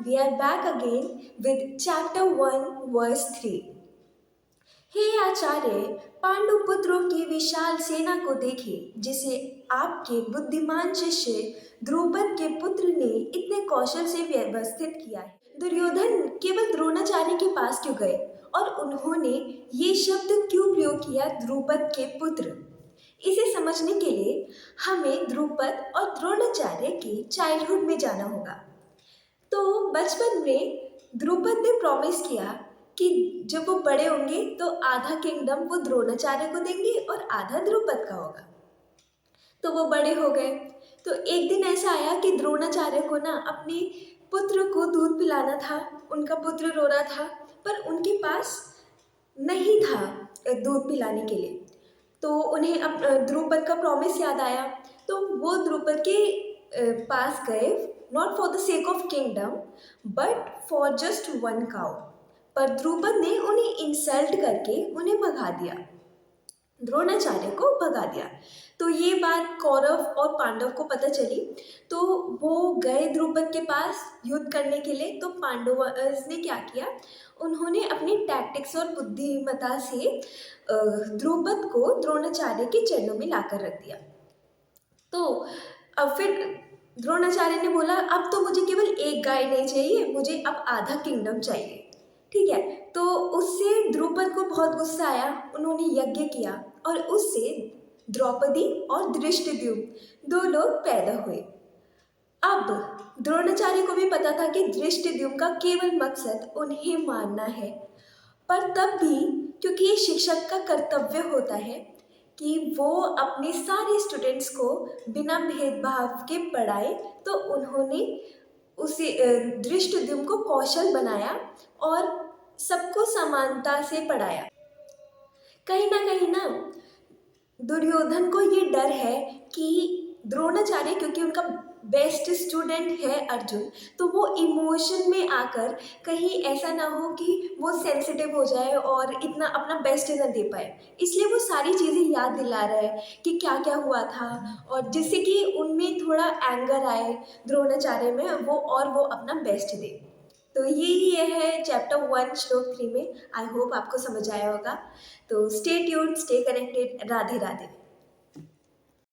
we are back again with chapter 1, verse 3. हे आचार्य, पांडु पुत्रों की विशाल सेना को देखिए, जिसे आपके बुद्धिमान शिष्य द्रुपद के पुत्र ने इतने कौशल से व्यवस्थित किया है। दुर्योधन केवल द्रोणाचार्य के पास क्यों गए और उन्होंने ये शब्द क्यों प्रयोग किया, द्रुपद के पुत्र? इसे समझने के लिए हमें द्रुपद और द्रोणाचार्य के चाइल्डहुड में जाना होगा। तो बचपन में द्रुपद ने प्रॉमिस किया कि जब वो बड़े होंगे तो आधा किंगडम वो द्रोणाचार्य को देंगे और आधा द्रुपद का होगा। तो वो बड़े हो गए। तो एक दिन ऐसा आया कि द्रोणाचार्य को ना अपने पुत्र को दूध पिलाना था। उनका पुत्र रो रहा था पर उनके पास नहीं था दूध पिलाने के लिए। तो उन्हें अब द्रुपद का प्रॉमिस याद आया। तो वो द्रुपद के पास गए, not for the sake of kingdom but for just one cow. पर द्रुपद ने उन्हें इंसल्ट करके उन्हें भगा दिया, द्रोणाचार्य को भगा दिया। तो ये बात कौरव और पांडव को पता चली। तो वो गए द्रुपद के पास युद्ध करने के लिए। तो पांडव ने क्या किया, उन्होंने अपनी टैक्टिक्स और बुद्धिमत्ता से द्रुपद को द्रोणाचार्य के चरणों में लाकर रख दिया। तो अब फिर द्रोणाचार्य ने बोला, अब तो मुझे केवल एक गाय नहीं चाहिए, मुझे अब आधा किंगडम चाहिए। ठीक है, तो उससे द्रुपद को बहुत गुस्सा आया। उन्होंने यज्ञ किया और उससे द्रौपदी और धृष्टद्युम्न दो लोग पैदा हुए। अब द्रोणाचार्य को भी पता था कि धृष्टद्युम्न का केवल मकसद उन्हें मारना है, पर तब भी क्योंकि ये शिक्षक का कर्तव्य होता है कि वो अपने सारे स्टूडेंट्स को बिना भेदभाव के पढ़ाए, तो उन्होंने उसे धृष्टद्युम्न को कौशल बनाया और सबको समानता से पढ़ाया। कहीं ना दुर्योधन को ये डर है कि द्रोणाचार्य, क्योंकि उनका बेस्ट स्टूडेंट है अर्जुन, तो वो इमोशन में आकर कहीं ऐसा ना हो कि वो सेंसिटिव हो जाए और इतना अपना बेस्ट ना दे पाए। इसलिए वो सारी चीज़ें याद दिला रहा है कि क्या क्या हुआ था, और जिससे कि उनमें थोड़ा एंगर आए द्रोणाचार्य में, वो अपना बेस्ट दे। तो ये है चैप्टर 1 श्लोक 3 में। आई होप आपको समझ आया होगा। तो stay tuned, stay connected. Radhe Radhe.